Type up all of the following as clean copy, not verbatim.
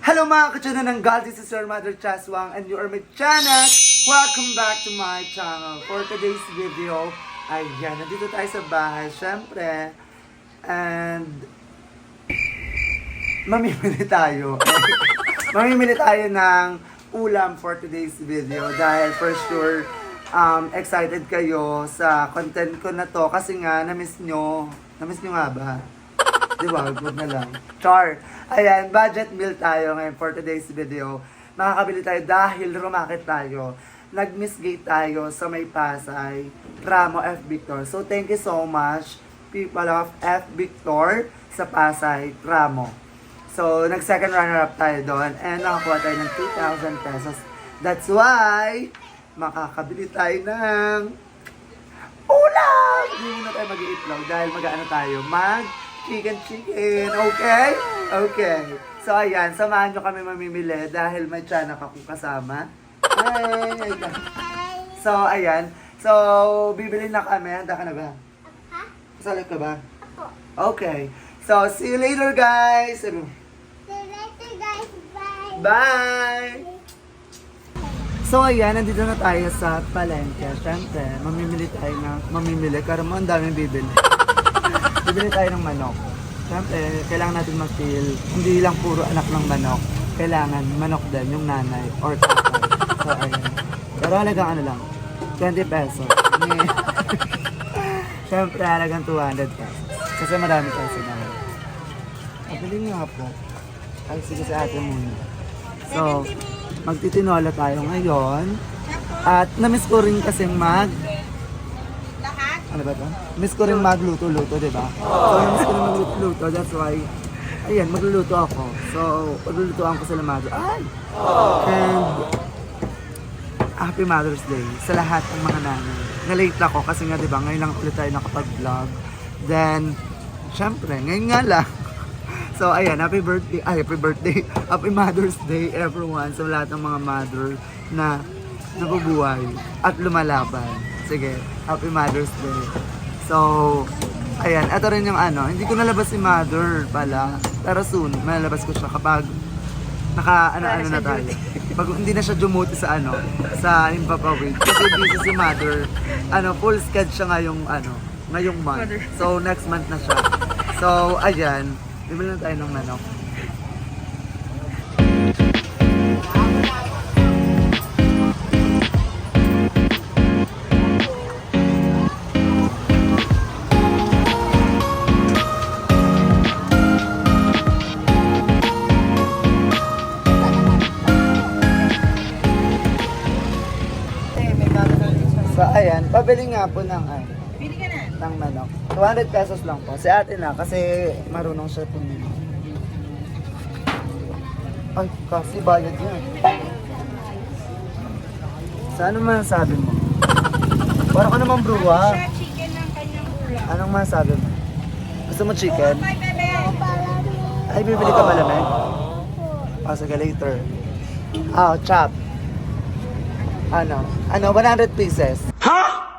Hello mga katsuna ng God, this is your Mother Chaswang and you are my channel. Welcome back to my channel. For today's video, ayan, nandito tayo sa bahay, syempre. And mamimili tayo. Mamimili tayo ng ulam for today's video dahil for sure excited kayo sa content ko na to kasi nga na-miss nyo nga ba? Diba? Huwag na lang. Char! Ayan, budget meal tayo ngayon for today's video. Makakabili tayo dahil rumakit tayo. Nag-miss gate tayo sa may Pasay, Ramo F. Victor. So, thank you so much, people of F. Victor sa Pasay, Ramo. So, nag-second runner-up tayo doon and nakakuha tayo ng 2,000 pesos. That's why, makakabili tayo ng ulam! Hindi muna tayo mag-i-itlog dahil mag-ano tayo, chicken, okay? Okay. So, ayan, samahan nyo kami mamimili dahil may tiyanak akong kasama. Ay. So, ayan. So, bibili na kami. Handa ka na ba? Kasali ka ba? Okay. So, see you later, guys. See you later, guys. Bye. Bye! So, ayan, nandito na tayo sa palengke. Siyempre, mamimili. Karamo, ang daming bibili. Bibili tayo ng manok. Siyempre, kailangan natin mag-feel, hindi lang puro anak ng manok. Kailangan manok din, yung nanay or tatay. So, ayun. Pero halagang ano lang, 20 pesos. Siyempre, halagang 200 pesos. Kasi marami tayo sa bahay. Pabili nga po. Ay, sige sa atin muna. So, magtitinola tayo ngayon. At na-miss ko rin kasing ano ba ito? Miss ko rin magluto-luto, di ba? So, miss ko rin magluto-luto. That's why, ayan, magluluto ako. So, paglulutoan ko sila Mother. Ay! And, Happy Mother's Day sa lahat ng mga nanay. Na-late ako kasi nga, di ba, ngayon lang ulit tayo nakapag-vlog. Then, syempre, ngayon nga lang. So, ayan, happy birthday, happy Mother's Day, everyone. Sa lahat ng mga mother na nabubuhay at lumalaban. Sige, happy Mother's Day. So, ayan, ito rin yung ano, hindi ko nalabas si Mother pala, pero soon, malabas ko siya kapag naka-ano na tayo. Pag hindi na siya dumuti sa ano, sa Himpapawid. Kasi busy si Mother, full schedule siya ngayong month. So, next month na siya. So, ayan, bibili na tayo ng manok. So, ayan, pabili nga po ng Bili ka na. ng manok. 200 pesos lang po. Si ate na, kasi marunong siya pumili. Ay, kasi bayad yan. So, ano masasabi mo? Parang ka naman bruwa. Siya chicken ng kanyang ulam. Anong masasabi mo? Gusto mo chicken? Bye, bebe. Ay, bibili ka malamig? Oh, sige, later. Chop. 100 pieces. Ha?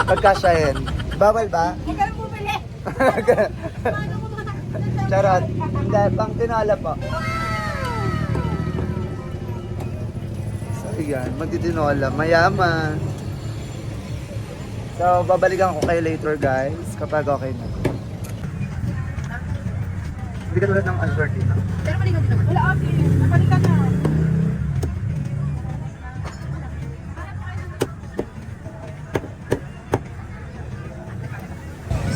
Pagkasyahin. Bawal ba? Huwag ka lang bumili. Charot. Hindi, pang tinola po. So, yan. Magtitinola. Mayaman. So, babalikan ko kayo later, guys. Kapag okay na. Hindi ka tulad ng answer dito. Pero mali ka dito. Wala, okay. Napali ka na.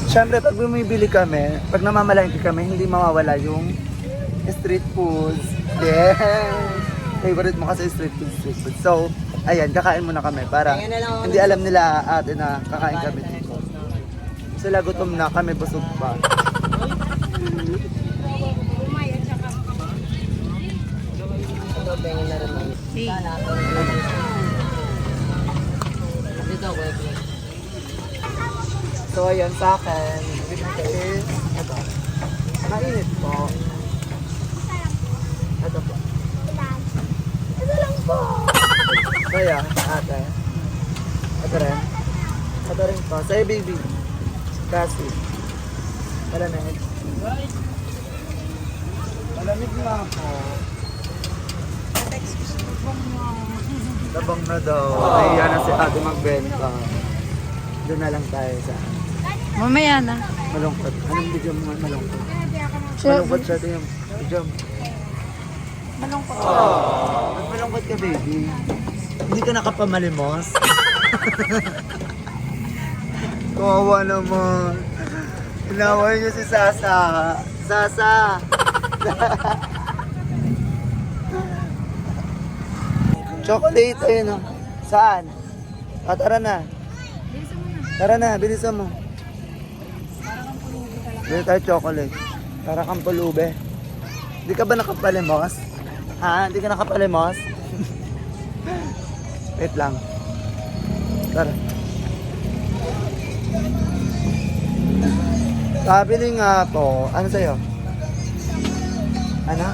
Siyempre, pag bumibili kami, pag namamalengke kami, hindi mawawala yung street foods. Yes! Favorite mo kasi street food. So, ayan, kakain muna kami para hindi alam nila ate na kakain kami dito. Sila gutom na, kami busog pa. Umay at saka. So, ayan sa akin, binigay is, ito. Mainit po. Ito po. Ito lang po. Kaya, ate. Ito rin. Ito rin po. Sa'yo, baby. Kasi. Malamig. Malamig na ako. Tabang na daw. Nahiya na si ate magbenta. Doon na lang tayo sa Mamaya na. malungkot. Anong video mo nga malungkot? Siya, Malungkot siya ito yung video mo. malungkot. Ba't malungkot ka, baby? Hindi ka nakapamalimos? Kawawa naman. Inaway niyo si Sasa. Sasa! Chocolate, ayun o. Saan? Tara na. Tara na, bilisan mo. Bili tayo chocolate. Para kang pulube. Hindi ka ba nakapalimos? Ha? Hindi ka nakapalimos? Wait lang. Tara. Pabili nga po. Ano sa'yo? Ano?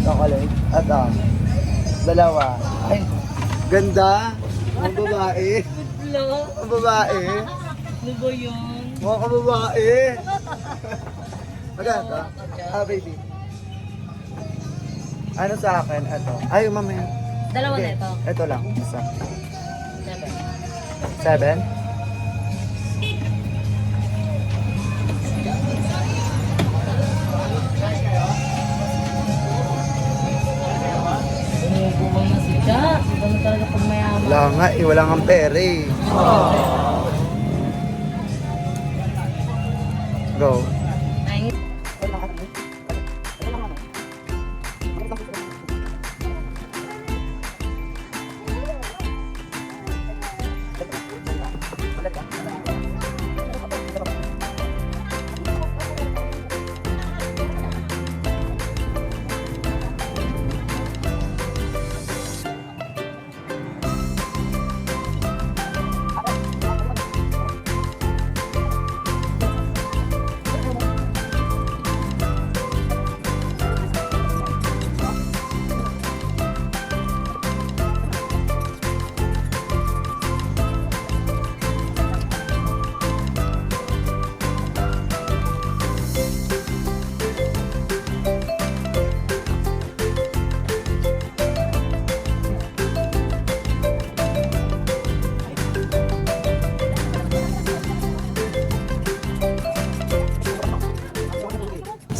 Chocolate. At dalawa. Ay, ganda. Ang babae. Ang babae. Ano ba yun? Mga kababae. Maganda. Baby. Ano sa akin? Ito. Ay, mamaya. Dalawa Okay. na ito. Ito lang. Isa. 7. 7? Bumang na siya. Iba na talaga kung mayaman. Wala nga eh. Wala nga pera eh. Go. Ay,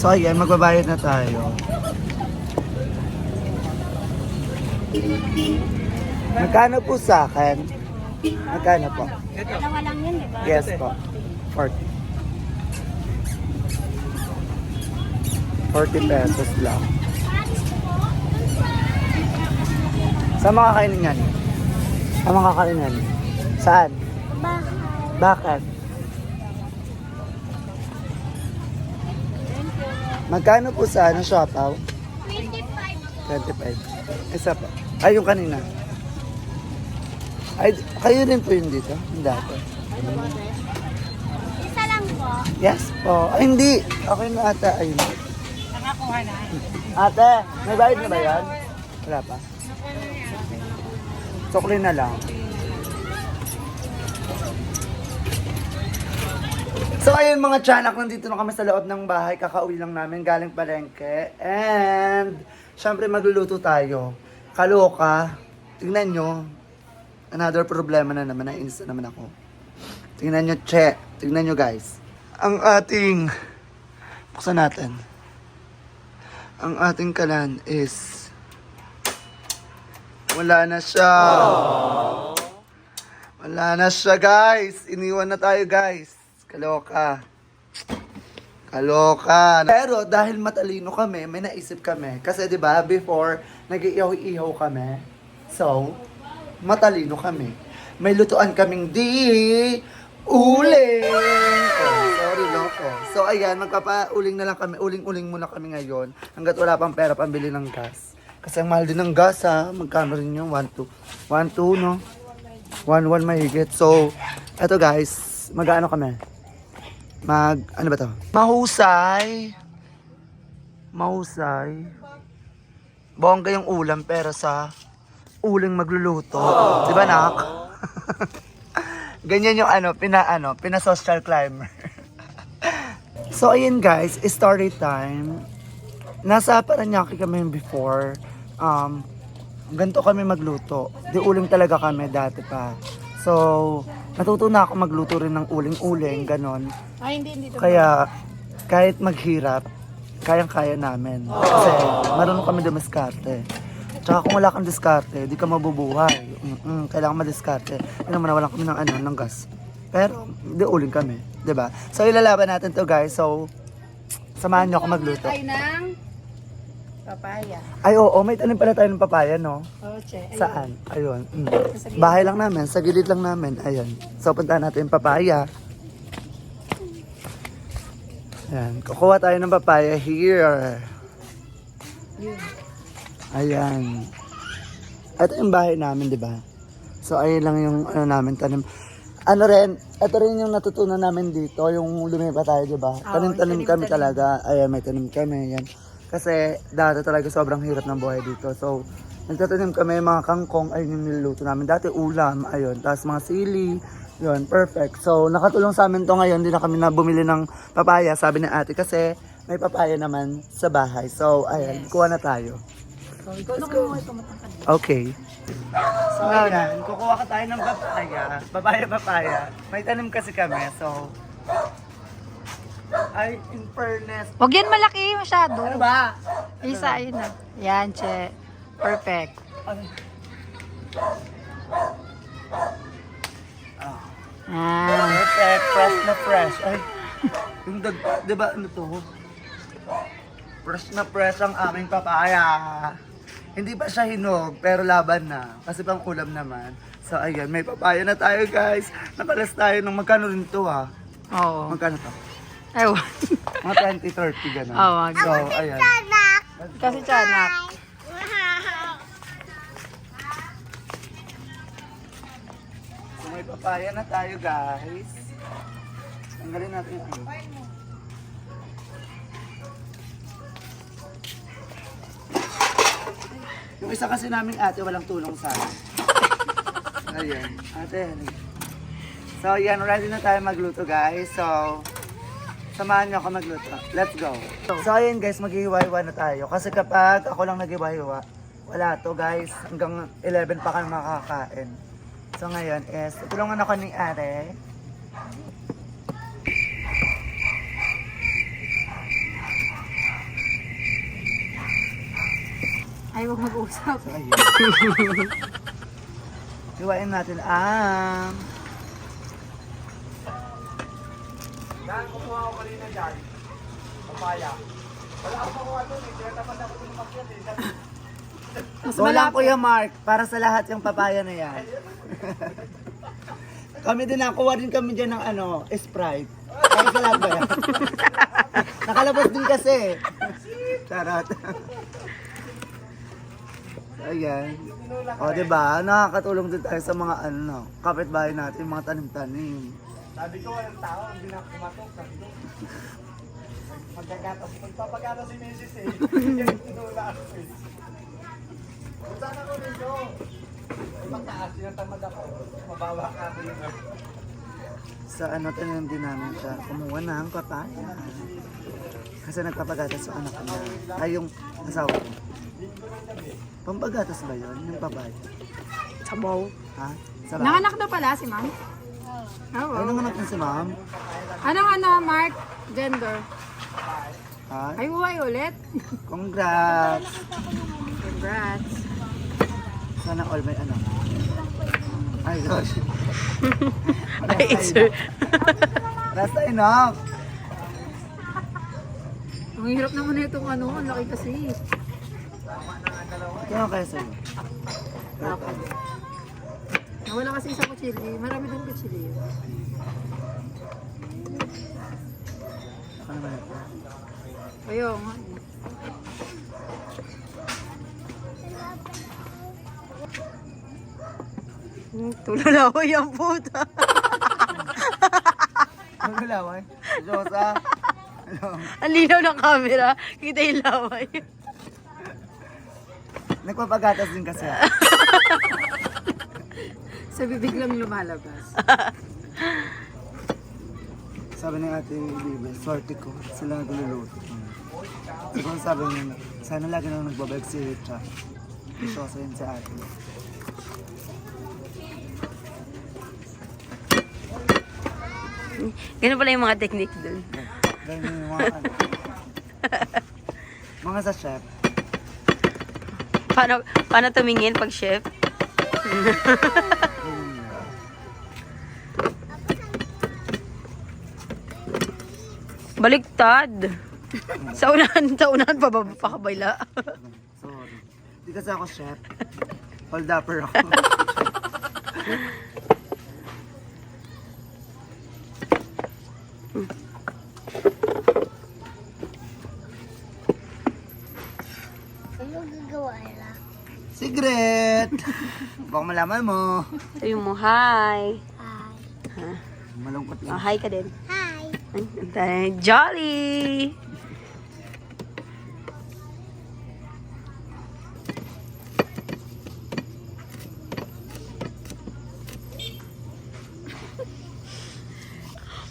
So ayan, magbabayad na tayo. Magkano po sa akin? Magkano po? dalawa lang yun, di ba? Yes po. 40. 40 pesos lang. Saan makakainin yan? Saan makakainin yan? Saan? Bakit? Magkano po sa ano, siopaw? 25. Isa pa. Ay, yung kanina. Ay, kayo rin po yun dito? Yung dati. Isa lang po. Yes po. Ay, hindi. Okay na ata. Ayun. Nakakuha na. Ate, may bayad na ba yan? Wala pa. Sukli na lang. So ayun mga tiyanak, nandito na kami sa loob ng bahay. Kakauwi lang namin galing palengke. And syempre magluluto tayo. Kaloka. Tingnan nyo. Another problema na naman. Nainis na naman ako. Tingnan nyo, che. Tingnan nyo guys. Ang ating... Buksan natin. Ang ating kalan is... Wala na siya. Wala na siya guys. Iniwan na tayo guys. Kaloka. Kaloka. Pero dahil matalino kami, may naisip kami. Kasi 'di ba, before nag-iihaw-ihaw kami. So, matalino kami. May lutuan kaming di uling. Oh, sorry loko. So ayan, magpapauling na lang kami. Uling-uling muna kami ngayon hangga't wala pang pera pambili ng gas. Kasi ang mahal din ng gas ha. Magkano rin yung 1.2. 1.2 no? 1.1 mahigit. So, eto guys, mag-ano kami? Ano ba to? Mahusay. Mahusay. Bongga yung ulam pero sa uling magluluto. Di ba, nak? Ganyan yung pina-social climber. So, ayun guys, story time. Nasa Paranaque kami before. ganito kami magluto. Di uling talaga kami dati pa. So, natuto na ako magluto rin ng uling-uling, ganon. Ay, hindi. Kaya, kahit maghirap, kayang-kaya namin. Kasi, marunong kami dumiskarte. Tsaka kung wala kang diskarte, di ka mabubuhay. Kailangan madiskarte. Hindi naman nawalan kami ng gas. Pero, di uling kami. 'Di ba? So, ilalaban natin to guys. So, samahan nyo ako magluto. Ay ng papaya. Ay, oo, may tanim pala tayo ng papaya, no? Oh, che. Ayun. Saan? Ayun. Bahay lang namin, sa gilid lang namin. Ayun. So, puntahan natin yung papaya. Ayan. Kukuha tayo ng papaya here. Ayan. Ito yung bahay namin, di ba? So, ayun lang yung namin tanim. Ito rin yung natutunan namin dito, yung lumipat tayo, di ba? Tanim-tanim kami talaga. Ayan, may tanim kami. Ayan. Kasi dati talaga sobrang hirap ng buhay dito. So, nagtatanim kami mga kangkong, ayun yung niluluto namin. Dati ulam, ayun. Tapos mga sili, yun, perfect. So, nakatulong sa amin to ngayon. Hindi na kami na bumili ng papaya, sabi ni ate. Kasi may papaya naman sa bahay. So, ayan, kuha na tayo. Let's go. Okay. So, ayan, kukuha ka tayo ng papaya. Papaya. May tanim kasi kami, so... Ay, in fairness... Huwag yan malaki masyado. Ano ba? Isa, ayun na. Yan, che. Perfect. Perfect, fresh na fresh. Ay, yung di ba ano to? Fresh na fresh ang aming papaya. Hindi pa siya hinog, pero laban na. Kasi pang ulam naman. So, ayan, may papaya na tayo, guys. Napalas tayo ng magkano rin to, ha? Oo. Magkano to? Ewan. Mga 20-30, gano'n. Oo, So, ayan. Kasi tiyanak. So, may papaya na tayo, guys. Tanggalin natin yung ano. Yung isa kasi naming ate, walang tulong sa akin. Ayan. Ate, halika. So, yan. Ready na tayo magluto, guys. So, samahan niyo ako magluto. Let's go. So, ayan, guys. Maghihiwa-hiwa na tayo. Kasi kapag ako lang naghiwa-hiwa, wala to, guys. Hanggang 11 pa kami makakain. So, ngayon is, tulungan ako ni ate. Ay, huwag mag-usap. So, ayun. Hiwain natin ang... Dahil kumuha ko kanina dyan, papaya. Wala akong makuha doon eh, kaya tapos ako tumakyat eh. Walang Kuya Mark, para sa lahat yung papaya na yan. Kami din nakuha din kami dyan ng ano, Sprite. Para sa lahat ba yan? Nakalabas din kasi. Charot. Ayan. O, diba? Nakakatulong din tayo sa mga ano, kapitbahay natin, mga tanim-tanim. Sabi ko, walang tao, hindi na kumatok. Sabi ko, magpapagata si Mrs. eh. Yung tinula ako eh. Kung saan ako dito? Ay, magtaas, sinatamad ako. Mabawa ka ako yun. Sa ano, tanim din namin siya, kumuha ng papaya. Kasi nagpapagatas sa anak niya. Ay, yung asawa ko. Pampagatas ba yun? Yung papaya? Sabaw. Ha? Sarap. Nanganak na pala si ma'am? Oo. Ay, nanganak na si ma'am? Anong Mark? Gender? Ha? Ay, huwag ulit. Congrats! Congrats. Sana all may anak. Ay, gosh. Ay, sir. Basta enough. Ang hirap naman na itong ano, ang laki kasi. Ito na kaya sa'yo. Ako. Nawala kasi isang kutsili. Marami din kutsili. Ano ba ito? Ayun. Tulalawa yung puta. Ano ba laway? Josa? Ano? Ang linaw ng camera. Kita yung laway. Nagpapagatas din kasi. Sa bibig lang lumalabas. Sabi ng ate Bibi, swerte ko. Sila nagluluto. Siguro sabi niya, sana lagi na nagbabalik si Richa. Isyoso yun sa atin. Ganun pala yung mga technique dun. Ganyan yung mga ano. Mga sa chef. Paano tumingin pag chef? Baliktad. Sa unahan pa kabayla. Sorry. Di kasi ako chef. Hold upper ako. Ano gagawa nila? Secret! Baka malaman mo. Sabi mo, hi. Hi. Malungkot Oh, lang. hi ka din. Hi. Ay, Jolly!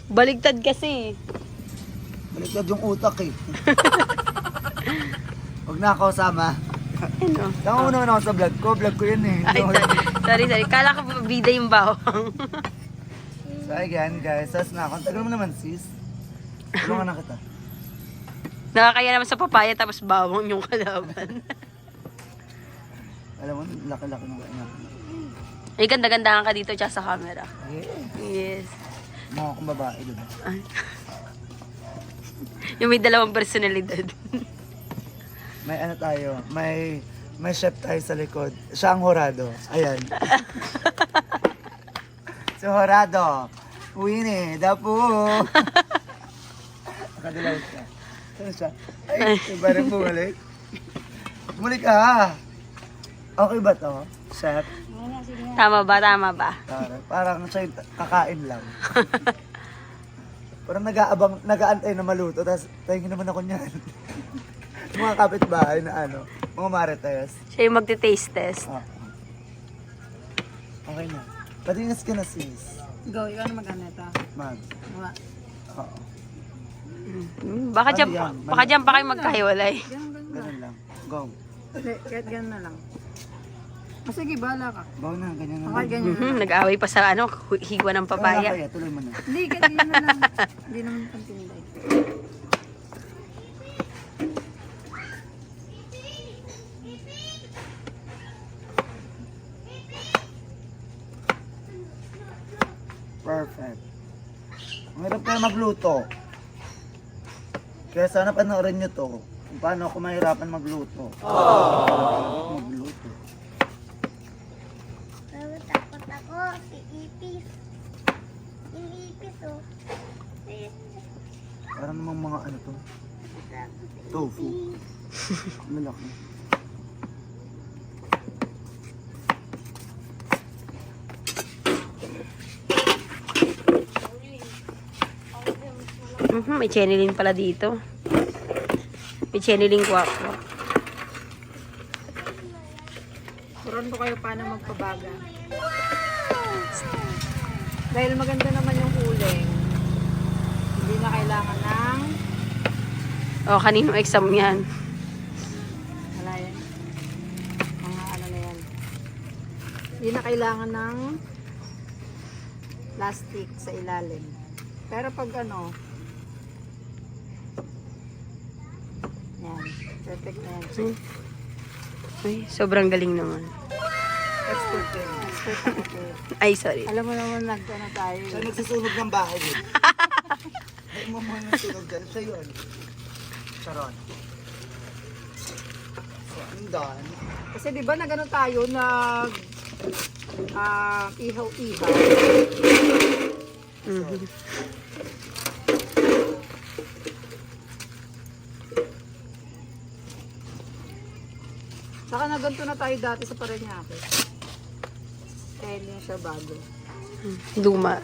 Baligtad kasi. Baliktad yung utak eh. Huwag na ako sama. Ano? Tama mo naman ako sa vlog ko. Vlog ko yun eh. Ay, sorry. Kala ko bida yung bawang. So again guys, sas na ako. Tagal mo naman sis. Tulungan na kita. Nakakaya naman sa papaya tapos bawang yung kalaban. Alam mo, laki-laki ng kanya. Ay, ganda-gandahan ka dito tsaka sa camera. Yes. Mga akong babae, diba? Yung may dalawang personalidad. May ano tayo, may chef tayo sa likod. Siya ang horado. Ayan. Si horado. Winnie, dapo. Nakadilaw siya. Saan siya? Ay, iba rin bumalik. Bumalik ka. Okay ba to, chef? Tama ba? Parang siya yung kakain lang. Parang nag-aantay na maluto, tapos tingin naman ako niyan. Mga kapitbahay na ano, mga marites. Siya yung magte-taste test. Ah. Okay na. Patinas ka na sis. Go, ikaw na mag-ano ito. Mag. Wala. Oo. Baka Ano dyan, yan? baka dyan pa kayo magkahiwalay. Ganun lang. Go. Hindi, kahit ganun na lang. Sige, bahala ka. Go na, ganyan na. Okay, ganyan na lang. Nag-away pa sa higwa ng papaya. Kaya, tuloy mo na. Hindi, kahit ganyan na lang. Hindi naman pantinday. Perfect. Mahirap kayo magluto. Kaya sana panoorin nyo to. Kung paano ako mahirapan magluto. Magluto. Pero takot ako. Si Ipis. Yung Ipis oh. Parang namang mga ano to. Tofu. Malaki. May chenilin pala dito. May chenilin kwakwa. Turon ko kayo paano magpabaga. Dahil maganda naman yung uling, hindi na kailangan ng O, kaninong exam yan? wala yan. Mga ano na yan. Hindi na kailangan ng plastic sa ilalim. Pero pag ano, yan, perfect na yan. Ay, sobrang galing naman. Expert din. Expert ako po. Ay, sorry. Alam mo naman nag-ano tayo. Siya nagsusunog ng bahay din. Ay mo mga nagsusunog dyan. Siya yun. Sharon. So, I'm done. Kasi di ba nagano tayo, ihaw-ihaw. Saka naganto na tayo dati sa Parañaque. Kaya hindi na siya bago. Luma.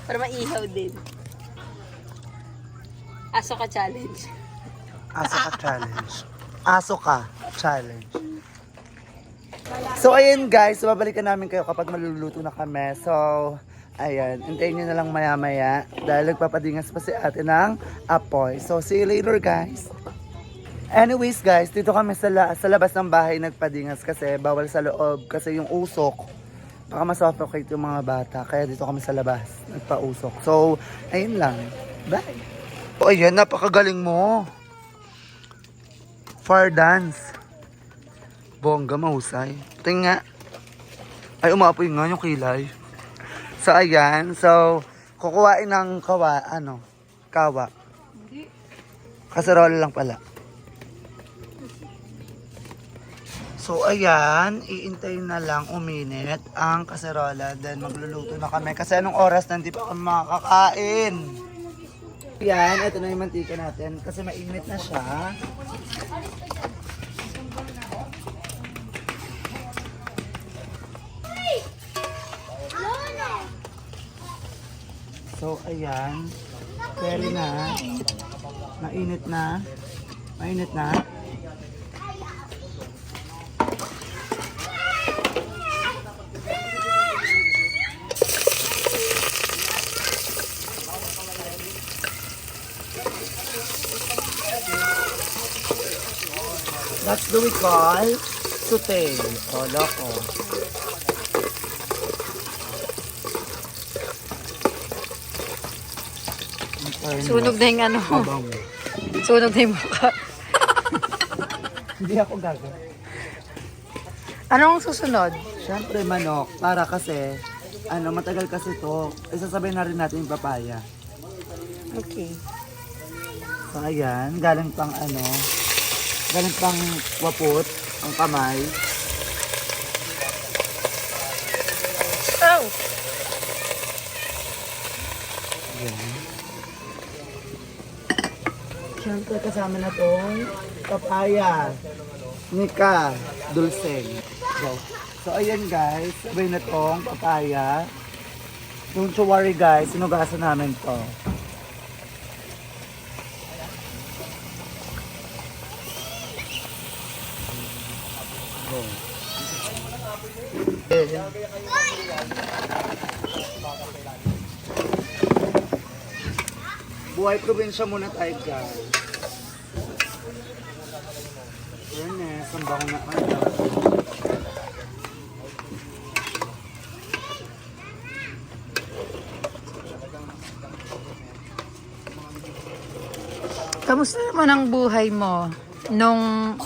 Para maihaw din. Aso ka challenge. Aso ka challenge. Aso ka challenge. So, ayun guys, babalikan namin kayo kapag maluluto na kami. So, ayan, hintayin nyo na lang maya-maya dahil nagpapadingas pa si ate ng apoy. So, see you later guys. Anyways guys, dito kami sa labas ng bahay nagpadingas kasi bawal sa loob kasi yung usok. Baka masuffocate yung mga bata. Kaya dito kami sa labas nagpausok. So, ayun lang. Bye! O ayan, napakagaling mo. Far dance. Bongga, mahusay. Tingnan nga. Ay, umapoy nga yung kilay. So, ayan. So, kukuhain ng kawa. Kaserola lang pala. So, ayan. Iintayin na lang uminit ang kaserola. Then, magluluto na kami. Kasi anong oras na hindi pa kami makakain. Ayan, ito na yung mantika natin. Kasi mainit na siya. So, ayan. Pwede na. Mainit na. Mainit na. That's what we call saute. O, loko. Sunog na yung ano. Abang. Sunog na yung mukha. Hindi ako gaga. Anong susunod? Siyempre manok. Para kasi, matagal kasi to. Isasabay na rin natin yung papaya. Okay. So, ayan. Galing pang wapot. Ang kamay. Oh! Ayan. Siyempre kasama na tong papaya. Nika. Dulceng. So, ayan guys. Sabay na tong papaya. Don't you worry guys. Sinugasan namin to. Buhay probinsya muna tayo guys. Ayan eh, sambang na Kamusta naman ang buhay mo nung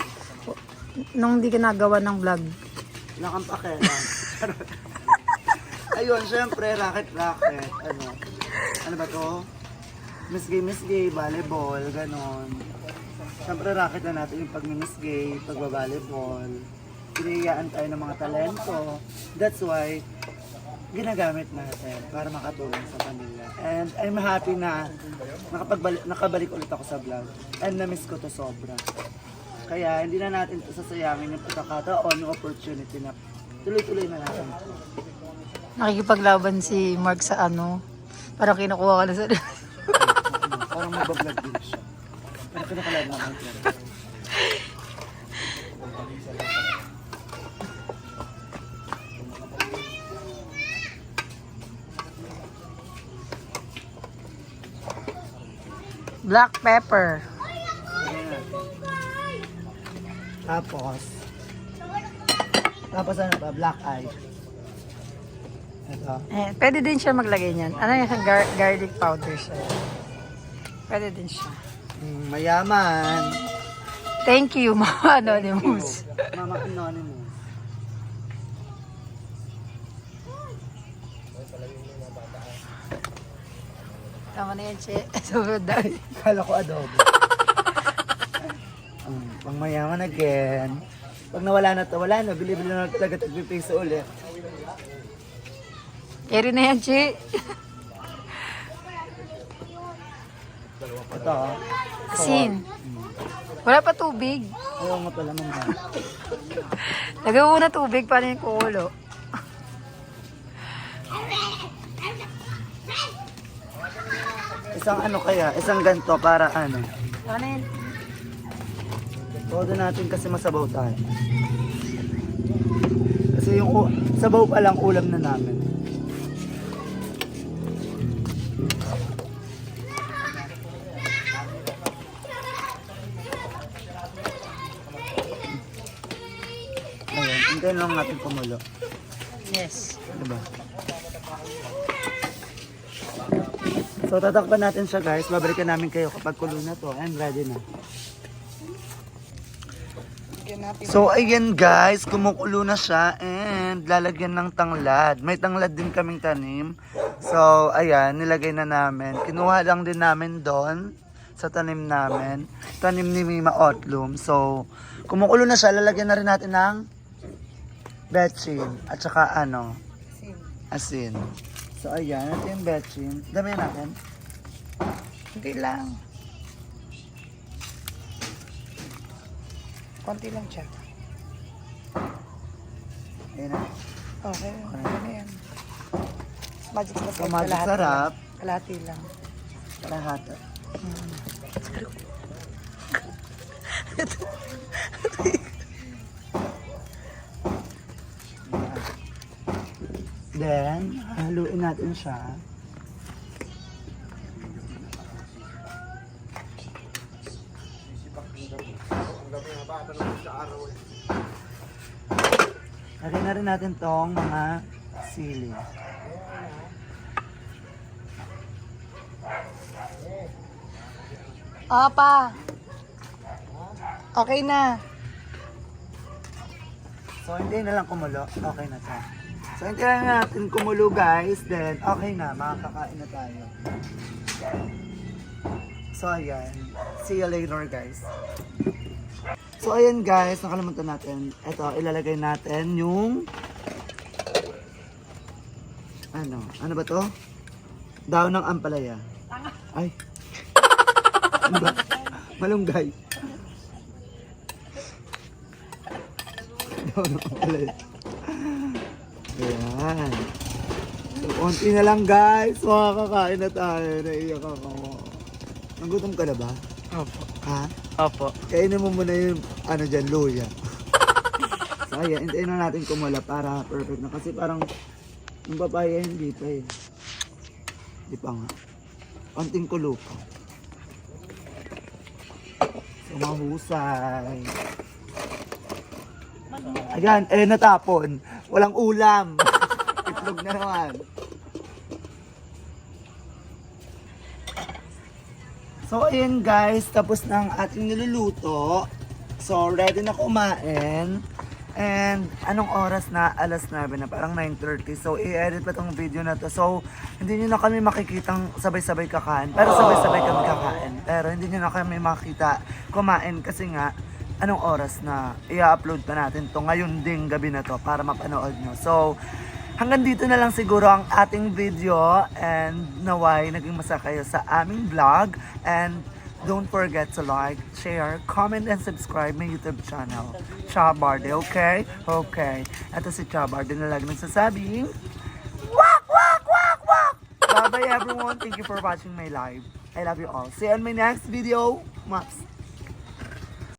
di ka nagawa ng vlog? nakampakela. Ayun, syempre, racket. Ano ba to? Miss Gay, volleyball, ganon. Siyempre, racket na natin yung pag-miss gay, pagbaballeyball. Piniyayaan tayo ng mga talento. That's why, ginagamit natin para makatulong sa pamilya. And I'm happy na nakabalik ulit ako sa vlog. And na-miss ko to sobra. Kaya hindi na natin ito sasayangin yung pagkakataon, yung opportunity na tuloy-tuloy na natin. Nakikipaglaban si Mark sa ano. Parang kinukuha ka na sa... Parang mabablog din siya. Pero pinakalag naman siya. Black pepper. Tapos ano pa? Black eye. Ito. Pwede din siya maglagay niyan. Ano yung garlic powder siya. Pwede din siya. Mayaman. Thank you, Mama Anonymous. Mama Anonymous. Tama na yan, Che. Sobrang dami. Kala ko adobo. Pang mayaman again. Pag nawala na to, wala na. Bili-bili na talaga tagpipiso ulit. Carry na yan, Che. Ito. Asin. Wala pa tubig. Ayaw nga pala mama. Lagay mo na tubig para yung kukulo. Isang ano kaya? Isang ganto para ano? Ano yun? Todo natin kasi masabaw tayo. Kasi yung sabaw pa lang ulam na namin. Hintayin lang natin kumulo. Yes. Diba? So, tatakpan natin siya guys. Babalikan namin kayo kapag kulo na to. And ready na. So, ayan guys. Kumukulo na siya. And lalagyan ng tanglad. May tanglad din kaming tanim. So, ayan. Nilagay na namin. Kinuha lang din namin doon sa tanim namin. Tanim ni Mima Otlum. So, kumukulo na siya. Lalagyan na rin natin ng betchin. At saka ano? Asin. So, ayan. Ito yung betchin. Damihan natin. Hindi lang. Konti lang siya. Ayan na. Okay, ano na yan. Magic sarap. So, magic sarap. Kalahati lang. Lahat. Then, haluin natin siya. Lagyan na rin natin tong mga sili. Pa. Okay na. So, hindi na lang kumulo. Okay na to. So, hindi na natin kumulo guys. Then, okay na. Makakakain na tayo. So, ayan. See you later guys. So, ayan guys. Nakalimutan natin. Ito, ilalagay natin yung ano ba to? Daon ng ampalaya. Ay. Ano ba? Malunggay. Daon ng ampalaya. Ayan. So, konti na lang guys. Makakakain na tayo. Naiyak ako. Nagutom ka na ba? Opo. Ha? Opo. Kainin mo muna yung dyan, luya. So ayan, hintayin na natin kumula para perfect na. Kasi parang yung papaya hindi pa eh. Hindi pa nga. Konting kulo pa. So mahusay. Ayan, natapon. Walang ulam. Itlog na naman. So, ayan guys, tapos na ang ating niluluto. So, ready na kumain. And, anong oras na? Alas 9 na, parang 9:30. So, i-edit pa tong video na to. So, hindi nyo na kami makikitang sabay-sabay kakain. Pero sabay-sabay kami kakain. Pero hindi nyo na kami makita kumain kasi nga, anong oras na i-upload pa natin to ngayon ding gabi na to para mapanood nyo. So, hanggang dito na lang siguro ang ating video and naway naging masaya kayo sa aming vlog and don't forget to like, share, comment, and subscribe my YouTube channel. Chabarde, okay? Okay. Ito si Chabarde na lagi nagsasabing wak, wak, wak, wak! Bye-bye everyone. Thank you for watching my live. I love you all. See you on my next video. Maps.